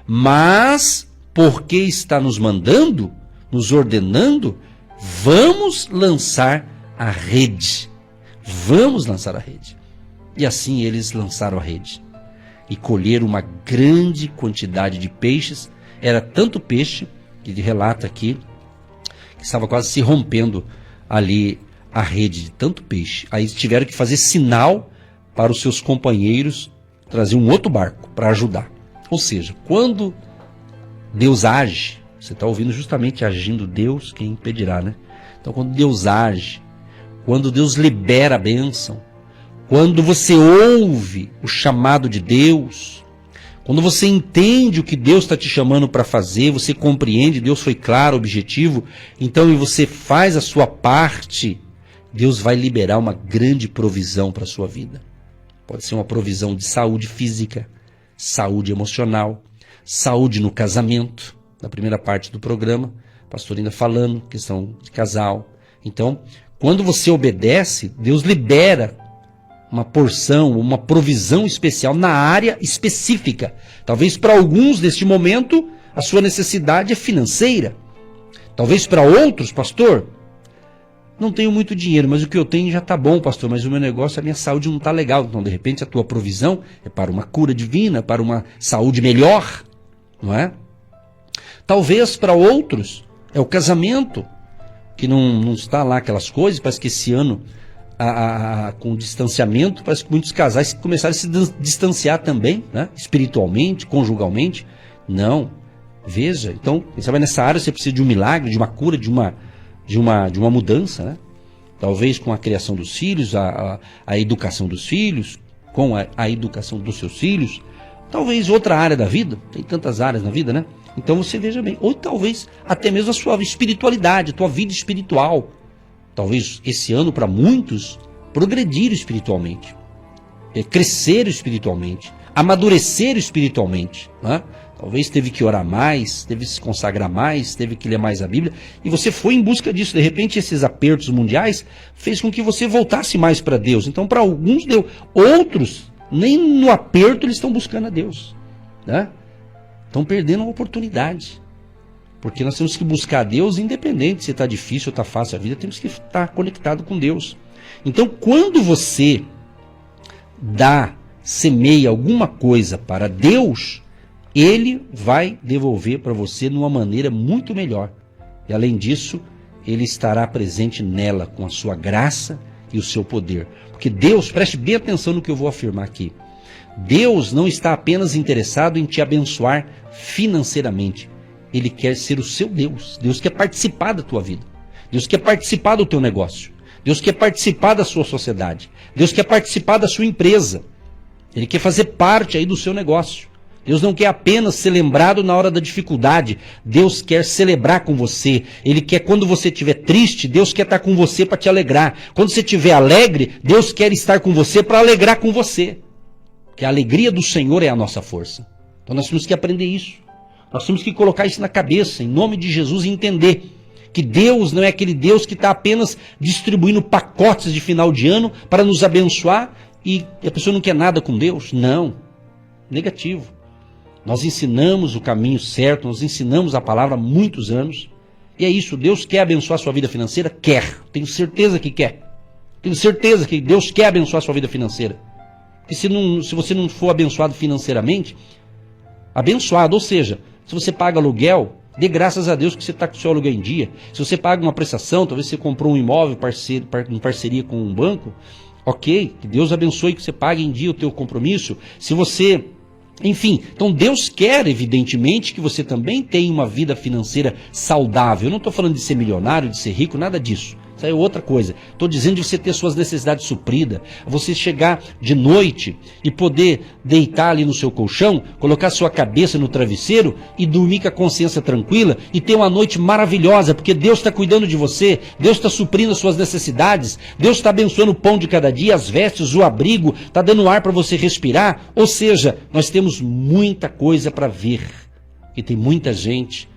Mas, porque está nos mandando, nos ordenando, vamos lançar a rede. Vamos lançar a rede. E assim eles lançaram a rede. E colheram uma grande quantidade de peixes. Era tanto peixe, que ele relata aqui, que estava quase se rompendo ali a rede de tanto peixe. Aí eles tiveram que fazer sinal para os seus companheiros trazer um outro barco para ajudar. Ou seja, quando Deus age, você está ouvindo justamente agindo Deus, quem impedirá, né? Então quando Deus age, quando Deus libera a bênção, quando você ouve o chamado de Deus, quando você entende o que Deus está te chamando para fazer, você compreende, Deus foi claro, objetivo, então e você faz a sua parte, Deus vai liberar uma grande provisão para a sua vida. Pode ser uma provisão de saúde física, saúde emocional, saúde no casamento. Na primeira parte do programa, a pastora ainda falando, questão de casal. Então, quando você obedece, Deus libera uma porção, uma provisão especial na área específica. Talvez para alguns, neste momento, a sua necessidade é financeira. Talvez para outros, pastor, não tenho muito dinheiro, mas o que eu tenho já está bom, pastor, mas o meu negócio, a minha saúde não está legal. Então, de repente, a tua provisão é para uma cura divina, para uma saúde melhor, não é? Talvez para outros é o casamento, que não está lá aquelas coisas, parece que esse ano com distanciamento, parece que muitos casais começaram a se distanciar também, né? Espiritualmente, conjugalmente. Não. Veja, então, você vai nessa área, você precisa de um milagre, de uma cura, de uma mudança, né? Talvez com a criação dos filhos, a educação dos filhos, com a educação dos seus filhos. Talvez outra área da vida, tem tantas áreas na vida, né? Então você veja bem, ou talvez até mesmo a sua espiritualidade, a tua vida espiritual. Talvez esse ano para muitos progredir espiritualmente, crescer espiritualmente, amadurecer espiritualmente, né? Talvez teve que orar mais, teve que se consagrar mais, teve que ler mais a Bíblia, e você foi em busca disso. De repente esses apertos mundiais fez com que você voltasse mais para Deus. Então para alguns deu, outros nem no aperto eles estão buscando a Deus, né? Estão perdendo a oportunidade. Porque nós temos que buscar a Deus independente se está difícil ou está fácil a vida, temos que estar conectado com Deus. Então quando você semeia alguma coisa para Deus, Ele vai devolver para você de uma maneira muito melhor. E além disso, Ele estará presente nela com a sua graça e o seu poder. Porque Deus, preste bem atenção no que eu vou afirmar aqui. Deus não está apenas interessado em te abençoar financeiramente. Ele quer ser o seu Deus. Deus quer participar da tua vida. Deus quer participar do teu negócio. Deus quer participar da sua sociedade. Deus quer participar da sua empresa. Ele quer fazer parte aí do seu negócio. Deus não quer apenas ser lembrado na hora da dificuldade. Deus quer celebrar com você. Ele quer, quando você estiver triste, Deus quer estar com você para te alegrar. Quando você estiver alegre, Deus quer estar com você para alegrar com você. Porque a alegria do Senhor é a nossa força. Então nós temos que aprender isso. Nós temos que colocar isso na cabeça, em nome de Jesus, e entender que Deus não é aquele Deus que está apenas distribuindo pacotes de final de ano para nos abençoar e a pessoa não quer nada com Deus. Não. Negativo. Nós ensinamos o caminho certo, nós ensinamos a palavra há muitos anos. E é isso, Deus quer abençoar a sua vida financeira? Quer. Tenho certeza que quer. Tenho certeza que Deus quer abençoar a sua vida financeira. E se você não for abençoado financeiramente, abençoado, ou seja, se você paga aluguel, dê graças a Deus que você está com o seu aluguel em dia. Se você paga uma prestação, talvez você comprou um imóvel em parceria com um banco, ok, que Deus abençoe que você pague em dia o teu compromisso. Se você... Enfim, então Deus quer, evidentemente, que você também tenha uma vida financeira saudável. Eu não estou falando de ser milionário, de ser rico, nada disso. Isso aí é outra coisa. Estou dizendo de você ter suas necessidades supridas. Você chegar de noite e poder deitar ali no seu colchão, colocar sua cabeça no travesseiro e dormir com a consciência tranquila e ter uma noite maravilhosa, porque Deus está cuidando de você, Deus está suprindo as suas necessidades, Deus está abençoando o pão de cada dia, as vestes, o abrigo, está dando ar para você respirar. Ou seja, nós temos muita coisa para ver. E tem muita gente...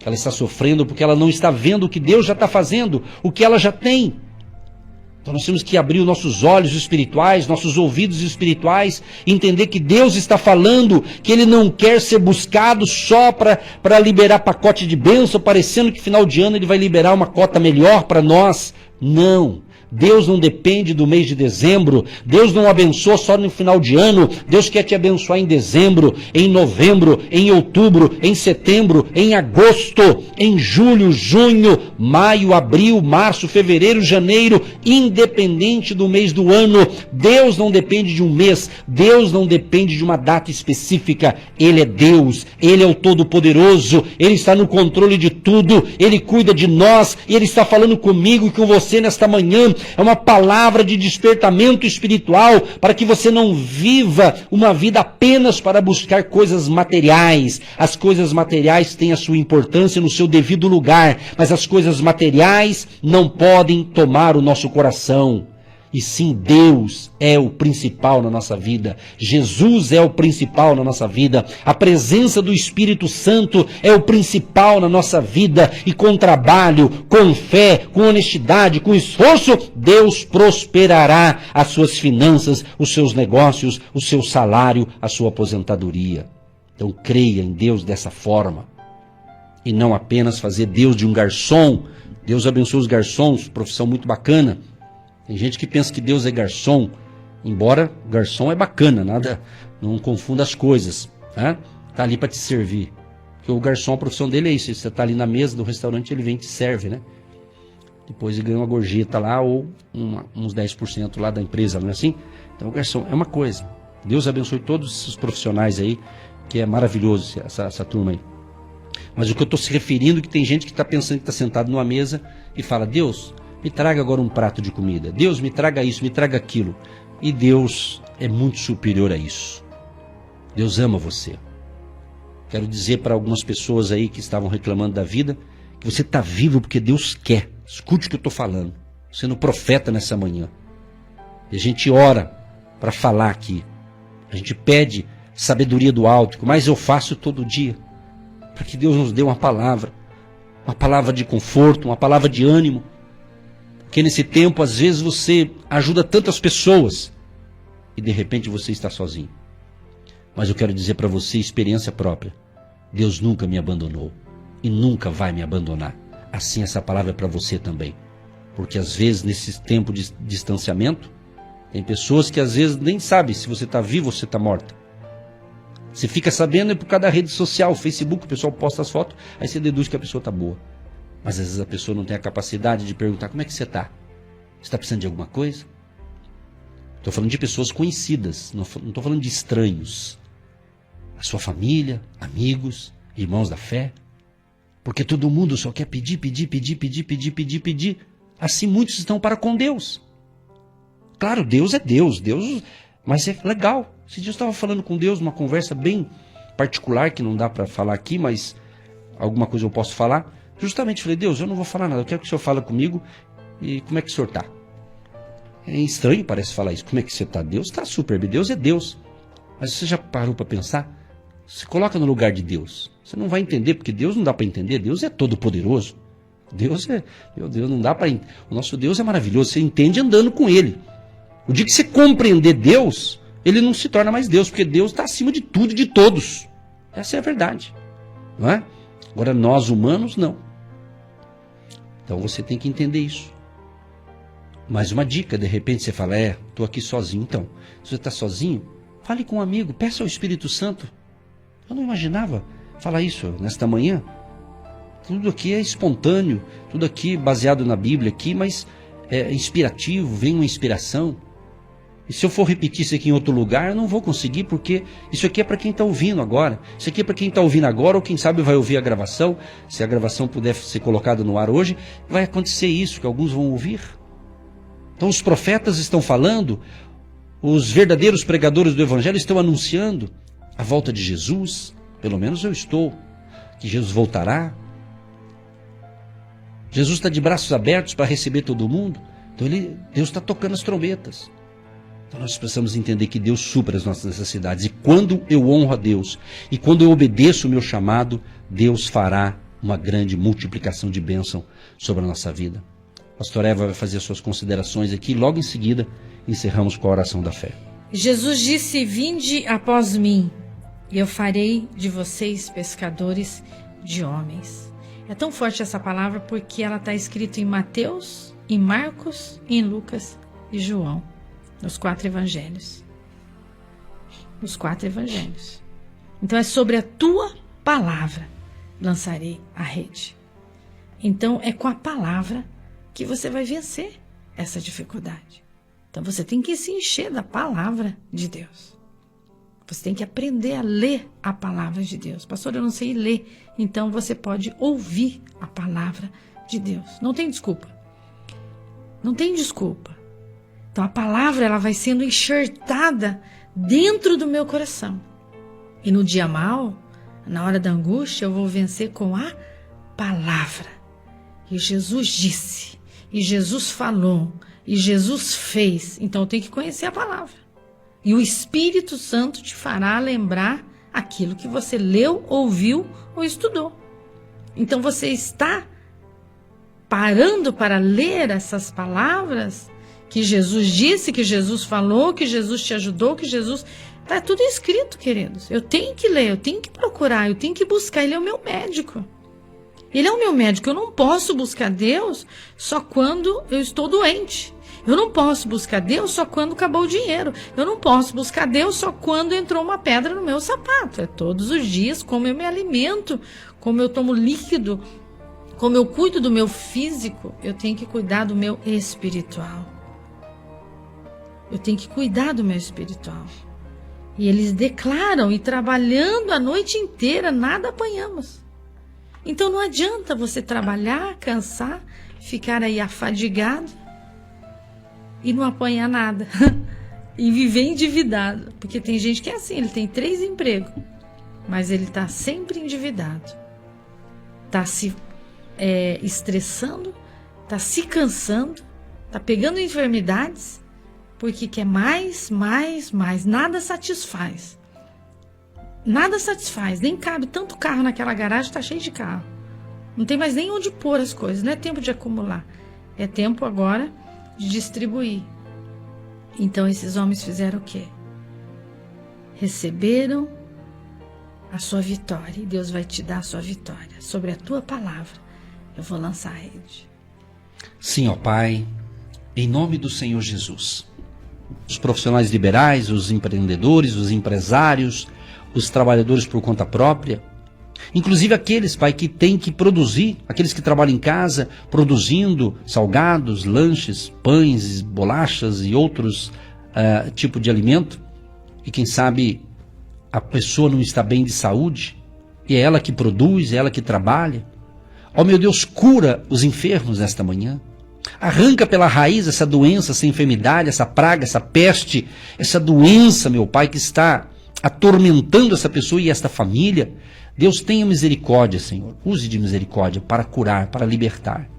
Ela está sofrendo porque ela não está vendo o que Deus já está fazendo, o que ela já tem. Então nós temos que abrir os nossos olhos espirituais, nossos ouvidos espirituais, entender que Deus está falando, que Ele não quer ser buscado só para liberar pacote de bênção, parecendo que final de ano Ele vai liberar uma cota melhor para nós. Não. Deus não depende do mês de dezembro, Deus não abençoa só no final de ano, Deus quer te abençoar em dezembro, em novembro, em outubro, em setembro, em agosto, em julho, junho, maio, abril, março, fevereiro, janeiro, independente do mês do ano. Deus não depende de um mês, Deus não depende de uma data específica. Ele é Deus, Ele é o Todo-Poderoso, Ele está no controle de tudo, Ele cuida de nós, e Ele está falando comigo e com você nesta manhã. É uma palavra de despertamento espiritual para que você não viva uma vida apenas para buscar coisas materiais. As coisas materiais têm a sua importância no seu devido lugar, mas as coisas materiais não podem tomar o nosso coração. E sim, Deus é o principal na nossa vida. Jesus é o principal na nossa vida. A presença do Espírito Santo é o principal na nossa vida. E com trabalho, com fé, com honestidade, com esforço, Deus prosperará as suas finanças, os seus negócios, o seu salário, a sua aposentadoria. Então creia em Deus dessa forma. E não apenas fazer Deus de um garçom. Deus abençoe os garçons, profissão muito bacana. Tem gente que pensa que Deus é garçom, embora garçom é bacana, nada, não confunda as coisas, tá? Tá ali para te servir. Porque o garçom, a profissão dele é isso, você tá ali na mesa do restaurante, ele vem e te serve, né? depois ele ganha uma gorjeta lá ou uns 10% lá da empresa, não é assim? Então, garçom, é uma coisa. Deus abençoe todos os profissionais aí, que é maravilhoso essa turma aí. Mas o que eu estou se referindo é que tem gente que está pensando que está sentado numa mesa e fala: Deus, me traga agora um prato de comida. Deus, me traga isso, me traga aquilo. E Deus é muito superior a isso. Deus ama você. Quero dizer para algumas pessoas aí que estavam reclamando da vida, que você está vivo porque Deus quer. Escute o que eu estou falando. Sendo profeta nessa manhã. E a gente ora para falar aqui. A gente pede sabedoria do alto, mas eu faço todo dia. Para que Deus nos dê uma palavra de conforto, uma palavra de ânimo. Porque nesse tempo, às vezes, você ajuda tantas pessoas e de repente você está sozinho. Mas eu quero dizer para você, experiência própria, Deus nunca me abandonou e nunca vai me abandonar. Assim, essa palavra é para você também. Porque às vezes, nesse tempo de distanciamento, tem pessoas que às vezes nem sabem se você está vivo ou se está morta. Você fica sabendo por causa da rede social, o Facebook, o pessoal posta as fotos, aí você deduz que a pessoa está boa. Mas às vezes a pessoa não tem a capacidade de perguntar: como é que você está? Você está precisando de alguma coisa? Estou falando de pessoas conhecidas, não estou falando de estranhos. A sua família, amigos, irmãos da fé. Porque todo mundo só quer pedir. Assim muitos estão para com Deus. Claro, Deus é Deus, mas é legal. Esse dia eu estava falando com Deus, uma conversa bem particular, que não dá para falar aqui, mas alguma coisa eu posso falar. Justamente falei: Deus, eu não vou falar nada, eu quero que o Senhor fale comigo e como é que o Senhor está. É estranho, parece falar isso. Como é que você está? Deus está super bem, Deus é Deus. Mas você já parou para pensar? Se coloca no lugar de Deus. Você não vai entender, porque Deus não dá para entender. Deus é todo poderoso. Deus não dá para. O nosso Deus é maravilhoso. Você entende andando com Ele. O dia que você compreender Deus, Ele não se torna mais Deus, porque Deus está acima de tudo e de todos. Essa é a verdade, não é? Agora nós humanos não. Então você tem que entender isso. Mais uma dica: de repente você fala: estou aqui sozinho. Então, se você está sozinho, fale com um amigo, peça ao Espírito Santo. Eu não imaginava falar isso nesta manhã. Tudo aqui é espontâneo, tudo aqui baseado na Bíblia aqui, mas é inspirativo, vem uma inspiração. E se eu for repetir isso aqui em outro lugar, eu não vou conseguir, porque isso aqui é para quem está ouvindo agora. Isso aqui é para quem está ouvindo agora, ou quem sabe vai ouvir a gravação. Se a gravação puder ser colocada no ar hoje, vai acontecer isso, que alguns vão ouvir. Então os profetas estão falando, os verdadeiros pregadores do Evangelho estão anunciando a volta de Jesus. Pelo menos eu estou, que Jesus voltará. Jesus está de braços abertos para receber todo mundo. Então Deus está tocando as trombetas. Então nós precisamos entender que Deus supra as nossas necessidades. E quando eu honro a Deus, e quando eu obedeço o meu chamado, Deus fará uma grande multiplicação de bênção sobre a nossa vida. Pastor Eva vai fazer as suas considerações aqui, e logo em seguida encerramos com a oração da fé. Jesus disse: vinde após mim, e eu farei de vocês pescadores de homens. É tão forte essa palavra porque ela está escrita em Mateus, em Marcos, em Lucas e João. Nos 4 evangelhos. Os 4 evangelhos. Então é sobre a tua palavra lançarei a rede. Então é com a palavra que você vai vencer essa dificuldade. Então você tem que se encher da palavra de Deus. Você tem que aprender a ler a palavra de Deus. Pastor, eu não sei ler. Então você pode ouvir a palavra de Deus. Não tem desculpa. Não tem desculpa. Então a palavra ela vai sendo enxertada dentro do meu coração. E no dia mau, na hora da angústia, eu vou vencer com a palavra. E Jesus disse, e Jesus falou, e Jesus fez. Então eu tenho que conhecer a palavra. E o Espírito Santo te fará lembrar aquilo que você leu, ouviu ou estudou. Então você está parando para ler essas palavras que Jesus disse, que Jesus falou, que Jesus te ajudou, que Jesus... Está tudo escrito, queridos. Eu tenho que ler, eu tenho que procurar, eu tenho que buscar. Ele é o meu médico. Ele é o meu médico. Eu não posso buscar Deus só quando eu estou doente. Eu não posso buscar Deus só quando acabou o dinheiro. Eu não posso buscar Deus só quando entrou uma pedra no meu sapato. É todos os dias, como eu me alimento, como eu tomo líquido, Como eu cuido do meu físico, eu tenho que cuidar do meu espiritual. Eu tenho que cuidar do meu espiritual. E eles declaram, e trabalhando a noite inteira, nada apanhamos. Então não adianta você trabalhar, cansar, ficar aí afadigado e não apanhar nada. E viver endividado. Porque tem gente que é assim, ele tem 3 empregos, mas ele está sempre endividado. Está se estressando, está se cansando, está pegando enfermidades, porque quer mais. Nada satisfaz. Nada satisfaz. Nem cabe tanto carro naquela garagem, está cheio de carro. Não tem mais nem onde pôr as coisas. Não é tempo de acumular. É tempo agora de distribuir. Então esses homens fizeram o quê? Receberam a sua vitória. E Deus vai te dar a sua vitória. Sobre a tua palavra, eu vou lançar a rede. Sim, ó Pai, em nome do Senhor Jesus. Os profissionais liberais, os empreendedores, os empresários, os trabalhadores por conta própria, inclusive aqueles, Pai, que têm que produzir, aqueles que trabalham em casa, produzindo salgados, lanches, pães, bolachas e outros tipos de alimento, e quem sabe a pessoa não está bem de saúde, e é ela que produz, é ela que trabalha. Ó meu Deus, cura os enfermos nesta manhã. Arranca pela raiz essa doença, essa enfermidade, essa praga, essa peste, essa doença, meu Pai, que está atormentando essa pessoa e esta família. Deus, tenha misericórdia, Senhor. Use de misericórdia para curar, para libertar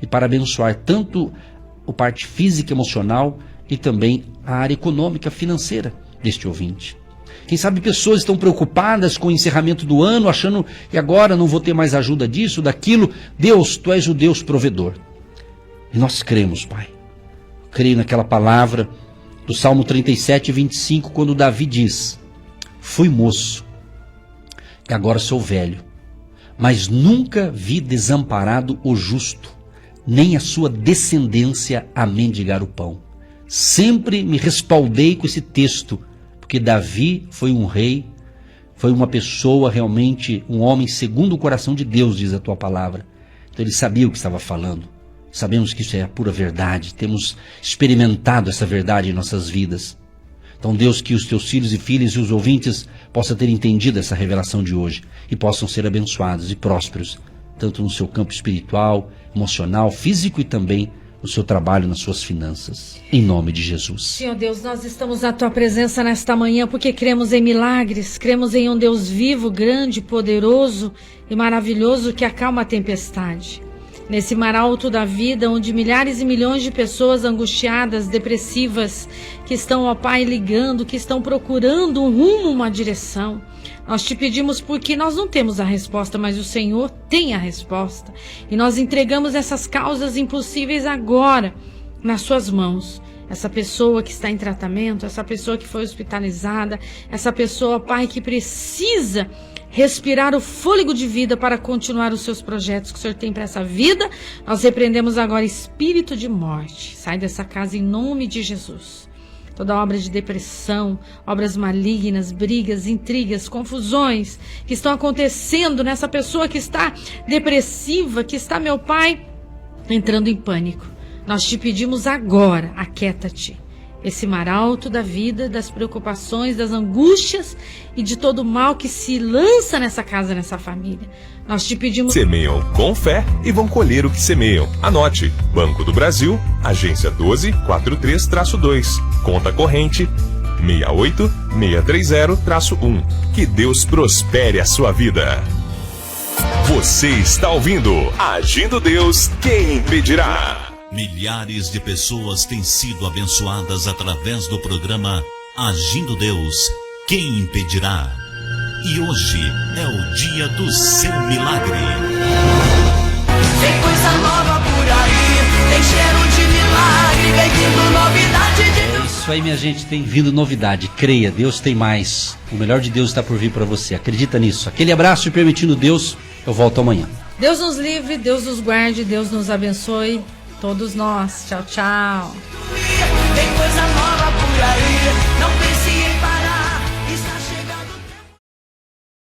e para abençoar tanto a parte física, emocional e também a área econômica, financeira deste ouvinte. Quem sabe pessoas estão preocupadas com o encerramento do ano, achando que agora não vou ter mais ajuda disso, daquilo. Deus, Tu és o Deus provedor. E nós cremos, Pai. Creio naquela palavra do Salmo 37, 25, quando Davi diz: fui moço, e agora sou velho, mas nunca vi desamparado o justo, nem a sua descendência a mendigar o pão. Sempre me respaldei com esse texto, porque Davi foi um rei, foi uma pessoa realmente, um homem segundo o coração de Deus, diz a Tua palavra. Então ele sabia o que estava falando. Sabemos que isso é a pura verdade, temos experimentado essa verdade em nossas vidas. Então, Deus, que os Teus filhos e filhas e os ouvintes possam ter entendido essa revelação de hoje e possam ser abençoados e prósperos, tanto no seu campo espiritual, emocional, físico e também no seu trabalho, nas suas finanças. Em nome de Jesus. Senhor Deus, nós estamos na Tua presença nesta manhã porque cremos em milagres, cremos em um Deus vivo, grande, poderoso e maravilhoso que acalma a tempestade. Nesse mar alto da vida, onde milhares e milhões de pessoas angustiadas, depressivas, que estão, ó Pai, ligando, que estão procurando um rumo, uma direção. Nós te pedimos porque nós não temos a resposta, mas o Senhor tem a resposta. E nós entregamos essas causas impossíveis agora nas suas mãos. Essa pessoa que está em tratamento, essa pessoa que foi hospitalizada, essa pessoa, Pai, que precisa respirar o fôlego de vida para continuar os seus projetos que o Senhor tem para essa vida. Nós repreendemos agora espírito de morte. Sai dessa casa em nome de Jesus. Toda obra de depressão, obras malignas, brigas, intrigas, confusões que estão acontecendo nessa pessoa que está depressiva, que está, meu Pai, entrando em pânico. Nós te pedimos agora, aquieta-te. Esse mar alto da vida, das preocupações, das angústias e de todo o mal que se lança nessa casa, nessa família. Nós te pedimos... Semeiam com fé e vão colher o que semeiam. Anote: Banco do Brasil, agência 1243-2, conta corrente 68630-1. Que Deus prospere a sua vida. Você está ouvindo Agindo Deus, quem impedirá? Milhares de pessoas têm sido abençoadas através do programa Agindo Deus, quem impedirá? E hoje é o dia do seu milagre. Tem coisa nova por aí, tem cheiro de milagre, vem vindo novidade de Deus. Isso aí, minha gente, tem vindo novidade. Creia, Deus tem mais. O melhor de Deus está por vir para você. Acredita nisso. Aquele abraço e, permitindo Deus, eu volto amanhã. Deus nos livre, Deus nos guarde, Deus nos abençoe. Todos nós. Tchau, tchau. Tem coisa nova por aí.